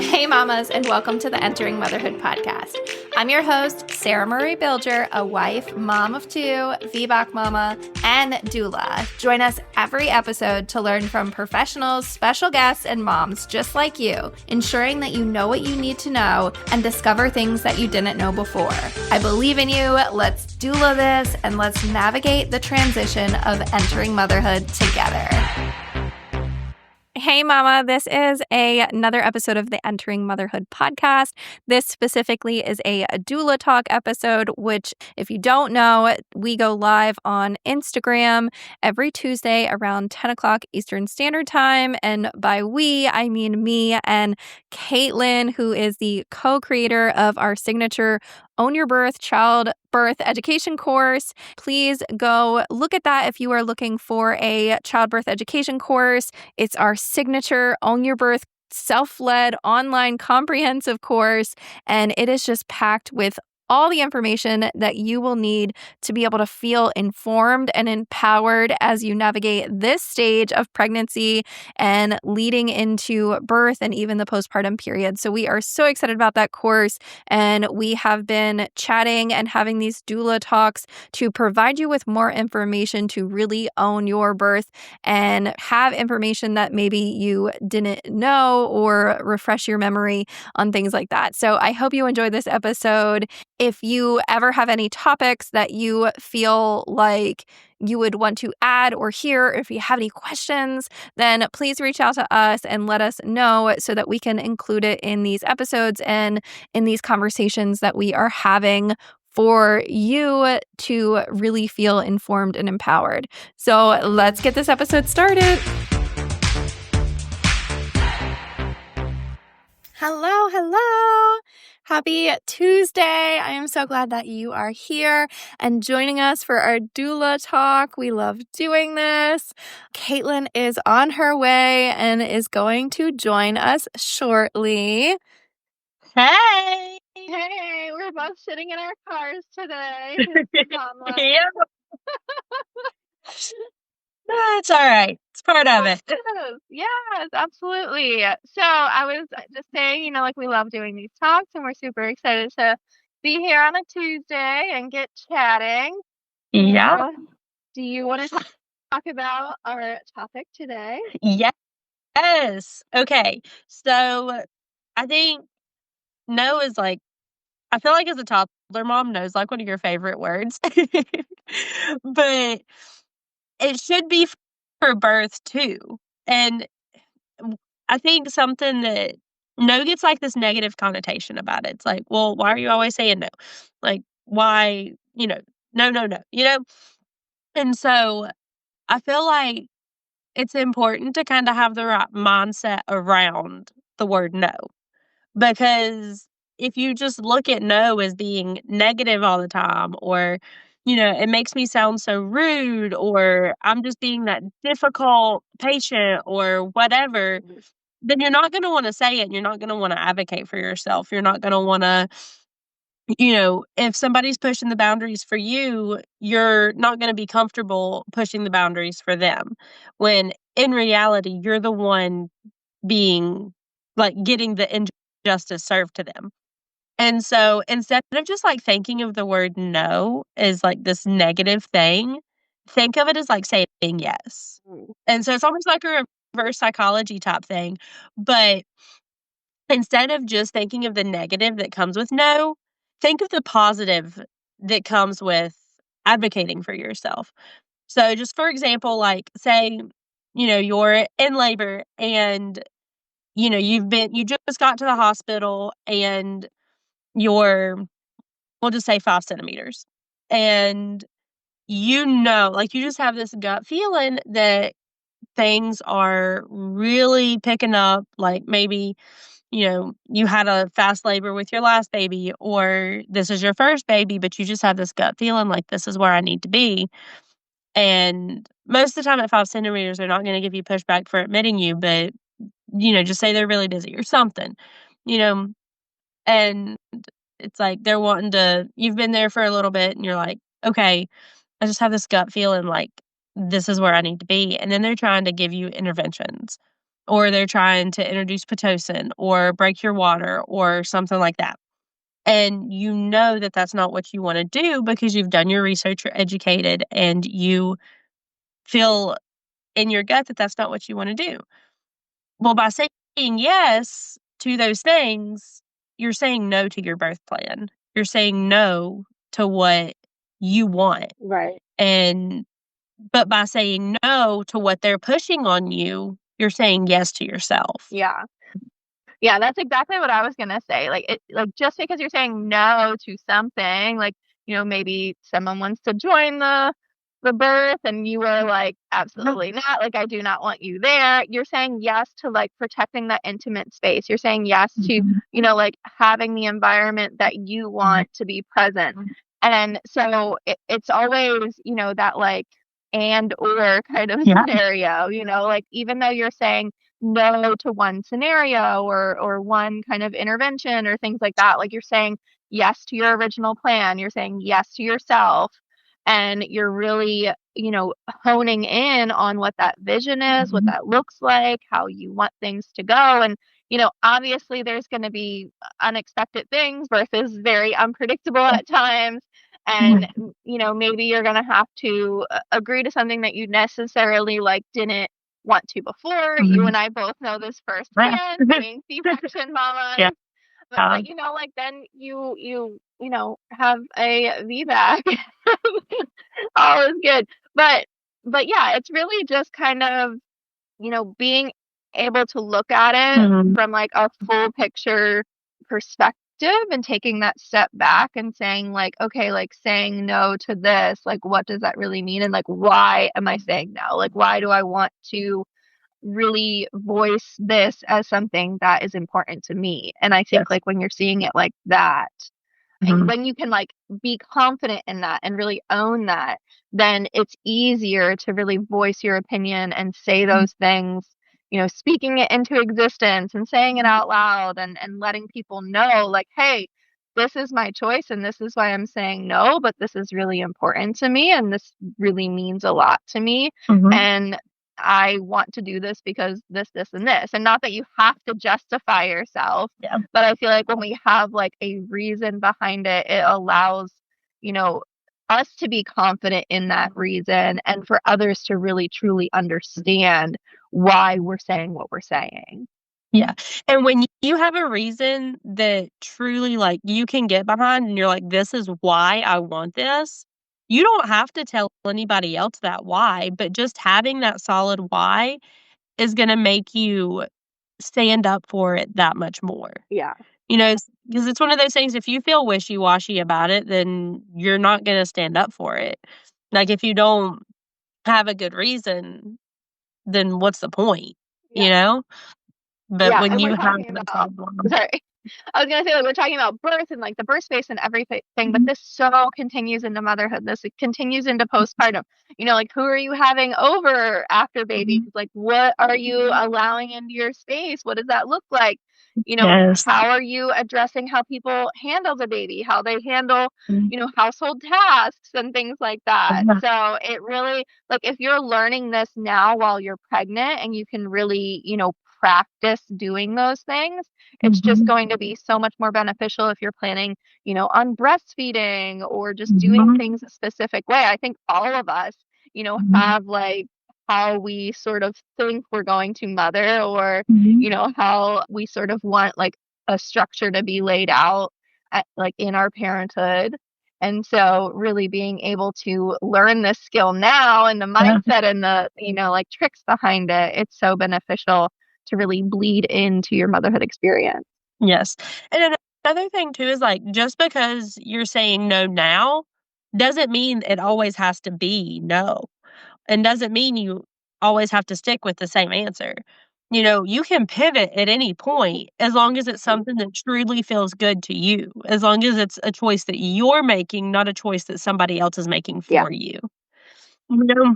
Hey mamas, and welcome to the Entering Motherhood podcast. I'm your host, Sarah Marie Bilger, a wife, mom of two, VBAC mama, and doula. Join us every episode to learn from professionals, special guests, and moms just like you, ensuring that you know what you need to know and discover things that you didn't know before. I believe in you. Let's doula this, and let's navigate the transition of entering motherhood together. Hey mama, this is another episode of the Entering Motherhood podcast. This specifically is a Doula Talk episode, which if you don't know, we go live on Instagram every Tuesday around 10 o'clock Eastern Standard Time. And by we, I mean me and Katelyn, who is the co-creator of our signature Own Your Birth childbirth education course. Please go look at that if you are looking for a childbirth education course. It's our signature Own Your Birth self-led online comprehensive course, and it is just packed with all the information that you will need to be able to feel informed and empowered as you navigate this stage of pregnancy and leading into birth and even the postpartum period. So we are so excited about that course, and we have been chatting and having these doula talks to provide you with more information to really own your birth and have information that maybe you didn't know or refresh your memory on things like that. So I hope you enjoyed this episode. If you ever have any topics that you feel like you would want to add or hear, if you have any questions, then please reach out to us and let us know so that we can include it in these episodes and in these conversations that we are having for you to really feel informed and empowered. So let's get this episode started. Hello. Happy Tuesday. I am so glad that you are here and joining us for our doula talk. We love doing this. Katelyn is on her way and is going to join us shortly. Hey, We're both sitting in our cars today. yeah. That's all right. It's part of it. Yes, absolutely. So I was just saying, like we love doing these talks and we're super excited to be here on a Tuesday and get chatting. Yeah. Do you want to talk about our topic today? Yes. Okay. So I think no is like, I feel like as a toddler mom, no is like one of your favorite words. But it should be for birth too. And I think something that no gets like this negative connotation about it. It's like, well, why are you always saying no? Like, why, no. And so I feel like it's important to kind of have the right mindset around the word no. Because if you just look at no as being negative all the time, or, it makes me sound so rude, or I'm just being that difficult patient or whatever, then you're not going to want to say it. And you're not going to want to advocate for yourself. You're not going to want to, if somebody's pushing the boundaries for you, you're not going to be comfortable pushing the boundaries for them. When in reality, you're the one being like getting the injustice served to them. And so instead of just like thinking of the word no as like this negative thing, think of it as like saying yes. And so it's almost like a reverse psychology type thing. But instead of just thinking of the negative that comes with no, think of the positive that comes with advocating for yourself. So just for example, like say, you're in labor and, you just got to the hospital and we'll just say 5 centimeters. And like you just have this gut feeling that things are really picking up, like maybe, you had a fast labor with your last baby, or this is your first baby, but you just have this gut feeling like this is where I need to be. And most of the time at 5 centimeters, they're not going to give you pushback for admitting you, but, just say they're really busy or something, and it's like they're you've been there for a little bit and you're like, okay, I just have this gut feeling like this is where I need to be. And then they're trying to give you interventions. or they're trying to introduce Pitocin or break your water or something like that. And you know that that's not what you want to do because you've done your research, you're educated, and you feel in your gut that that's not what you want to do. Well, by saying yes to those things, you're saying no to your birth plan. You're saying no to what you want. Right. But by saying no to what they're pushing on you, you're saying yes to yourself. Yeah. Yeah, that's exactly what I was gonna say. Like just because you're saying no to something, like, maybe someone wants to join the birth and you are like, absolutely not, like I do not want you there. You're saying yes to like protecting that intimate space. You're saying yes to, like having the environment that you want to be present. And so it's always, that like and or kind of scenario, like even though you're saying no to one scenario or one kind of intervention or things like that, like you're saying yes to your original plan, you're saying yes to yourself, and you're really, honing in on what that vision is, what that looks like, how you want things to go. And, obviously there's going to be unexpected things. Birth is very unpredictable at times. And, maybe you're going to have to agree to something that you necessarily like didn't want to before. You and I both know this firsthand, being C-section mamas. But like then you have a VBAC. All is good. But yeah, it's really just kind of, being able to look at it from like a full picture perspective and taking that step back and saying like, okay, like saying no to this, like what does that really mean? And like, why am I saying no? Like, why do I want to really voice this as something that is important to me? And I think like when you're seeing it like that, when you can like be confident in that and really own that, then it's easier to really voice your opinion and say those things, speaking it into existence and saying it out loud and letting people know like, hey, this is my choice and this is why I'm saying no, but this is really important to me and this really means a lot to me. And I want to do this because this, and this. And not that you have to justify yourself, but I feel like when we have like a reason behind it, it allows, us to be confident in that reason and for others to really truly understand why we're saying what we're saying. Yeah. And when you have a reason that truly like you can get behind and you're like, this is why I want this, you don't have to tell anybody else that why, but just having that solid why is going to make you stand up for it that much more. Yeah. Because it's one of those things, if you feel wishy-washy about it, then you're not going to stand up for it. Like if you don't have a good reason, then what's the point, But when you have the problem. Sorry. I was going to say, like, we're talking about birth and like the birth space and everything, but this so continues into motherhood. This continues into postpartum. Like who are you having over after babies? Like what are you allowing into your space? What does that look like? How are you addressing how people handle the baby, how they handle, household tasks and things like that. So it really, like if you're learning this now while you're pregnant and you can really, practice doing those things, it's just going to be so much more beneficial if you're planning, on breastfeeding or just doing things a specific way. I think all of us, have like how we sort of think we're going to mother or, how we sort of want like a structure to be laid out like in our parenthood. And so really being able to learn this skill now and the mindset and the, like tricks behind it, it's so beneficial to really bleed into your motherhood experience. Yes. And another thing too is like, just because you're saying no now doesn't mean it always has to be no. And doesn't mean you always have to stick with the same answer. You can pivot at any point as long as it's something that truly feels good to you, as long as it's a choice that you're making, not a choice that somebody else is making for you.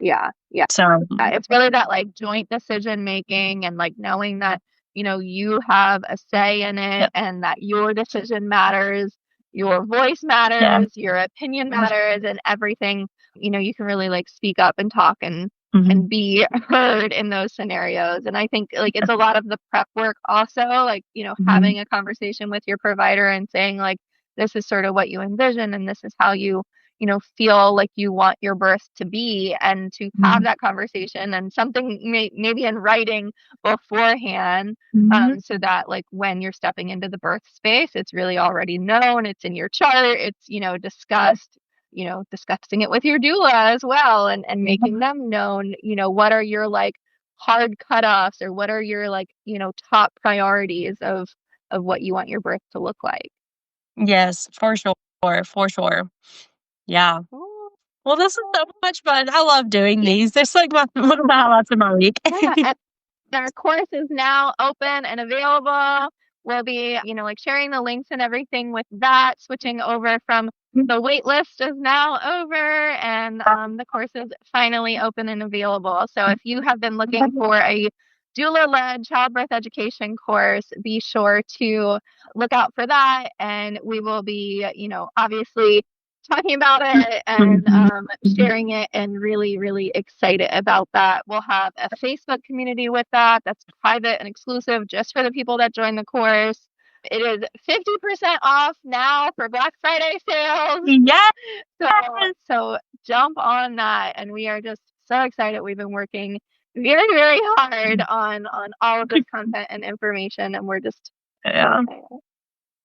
Yeah. So it's really that like joint decision making and like knowing that, you have a say in it and that your decision matters, your voice matters, your opinion matters, and everything, you can really like speak up and talk and and be heard in those scenarios. And I think like it's a lot of the prep work also, like, having a conversation with your provider and saying like, this is sort of what you envision and this is how you feel like you want your birth to be, and to have that conversation and something maybe in writing beforehand, so that like when you're stepping into the birth space, it's really already known, it's in your chart, it's, discussed, discussing it with your doula as well, and making them known, what are your like hard cutoffs, or what are your like, top priorities of what you want your birth to look like. Yes, for sure. For sure. Yeah. Well, this is so much fun. I love doing these. They're like one of the highlights of my week. Yeah, our course is now open and available. We'll be, like sharing the links and everything with that, switching over from the wait list is now over, and the course is finally open and available. So if you have been looking for a doula-led childbirth education course, be sure to look out for that. And we will be, obviously talking about it and sharing it, and really, really excited about that. We'll have a Facebook community with that that's private and exclusive just for the people that join the course. It is 50% off now for Black Friday sales. Yes. So jump on that. And we are just so excited. We've been working very, very hard on all of this content and information, and we're just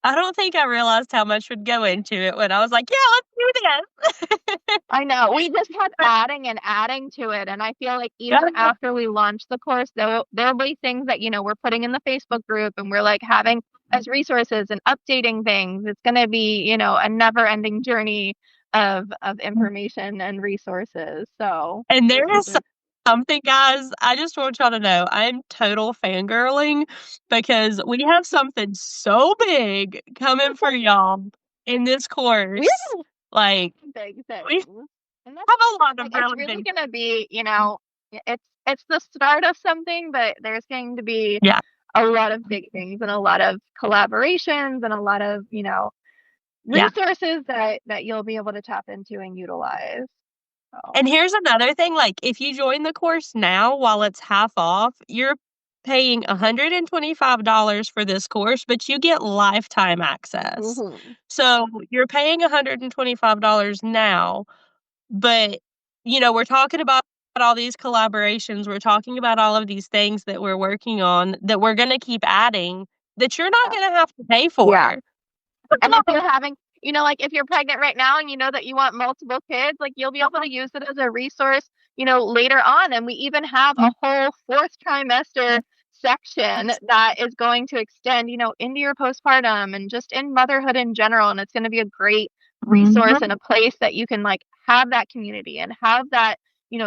I don't think I realized how much would go into it when I was like, yeah, let's do this. I know. We just kept adding and adding to it. And I feel like even after we launch the course, there'll be things that, we're putting in the Facebook group, and we're like having as resources and updating things. It's going to be, a never ending journey of information and resources. So, and there is something, guys, I just want y'all to know, I'm total fangirling because we have something so big coming for y'all in this course. Like, big things. We have a lot of it's really going to be, it's the start of something, but there's going to be a lot of big things and a lot of collaborations and a lot of, resources that you'll be able to tap into and utilize. So. And here's another thing, like if you join the course now while it's half off, you're paying $125 for this course, but you get lifetime access. So you're paying $125 now, but we're talking about all these collaborations. We're talking about all of these things that we're working on that we're going to keep adding that you're not going to have to pay for. Yeah. And if you're having, like if you're pregnant right now and you know that you want multiple kids, like you'll be able to use it as a resource, later on. And we even have a whole 4th trimester section that is going to extend, into your postpartum and just in motherhood in general. And it's going to be a great resource and a place that you can like have that community and have that,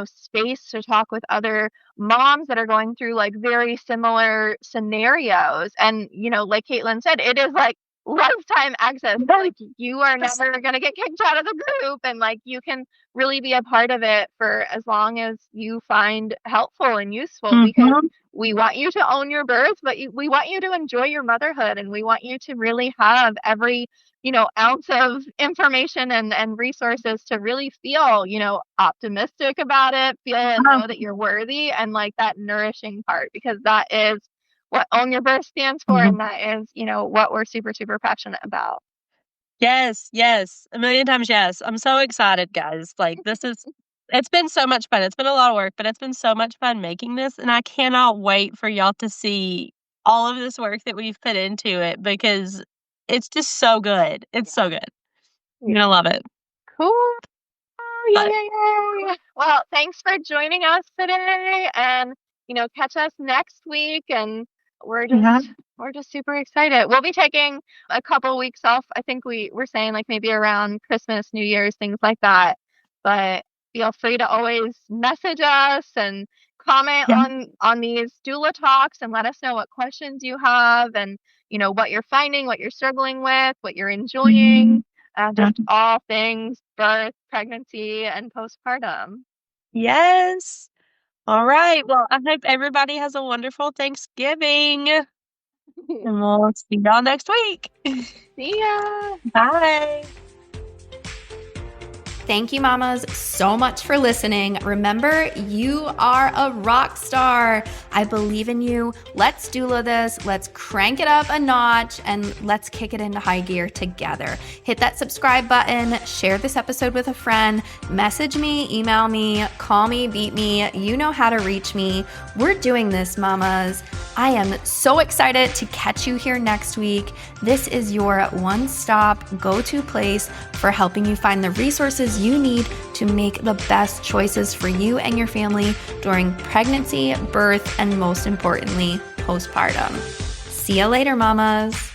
space to talk with other moms that are going through like very similar scenarios. And, like Katelyn said, it is like lifetime access. Like you are never going to get kicked out of the group, and like you can really be a part of it for as long as you find helpful and useful, because we want you to own your birth, but we want you to enjoy your motherhood, and we want you to really have every ounce of information and resources to really feel optimistic about it, feel and know that you're worthy, and like that nourishing part, because that is what Own Your Birth stands for, and that is, what we're super, super passionate about. Yes, a million times yes. I'm so excited, guys. Like it's been so much fun. It's been a lot of work, but it's been so much fun making this, and I cannot wait for y'all to see all of this work that we've put into it, because it's just so good. It's so good. You're gonna love it. Cool. Yay. Well, thanks for joining us today, and catch us next week. And we're just super excited. We'll be taking a couple weeks off. I think we're saying like maybe around Christmas, New Year's, things like that. But feel free to always message us and comment on these doula talks, and let us know what questions you have, and what you're finding, what you're struggling with, what you're enjoying, just all things birth, pregnancy, and postpartum. Yes. All right. Well, I hope everybody has a wonderful Thanksgiving. And we'll see y'all next week. See ya. Bye. Thank you, mamas, so much for listening. Remember, you are a rock star. I believe in you. Let's doula this. Let's crank it up a notch and let's kick it into high gear together. Hit that subscribe button, share this episode with a friend, message me, email me, call me, beat me. You know how to reach me. We're doing this, mamas. I am so excited to catch you here next week. This is your one-stop go-to place for helping you find the resources you need to make the best choices for you and your family during pregnancy, birth, and most importantly, postpartum. See you later, mamas.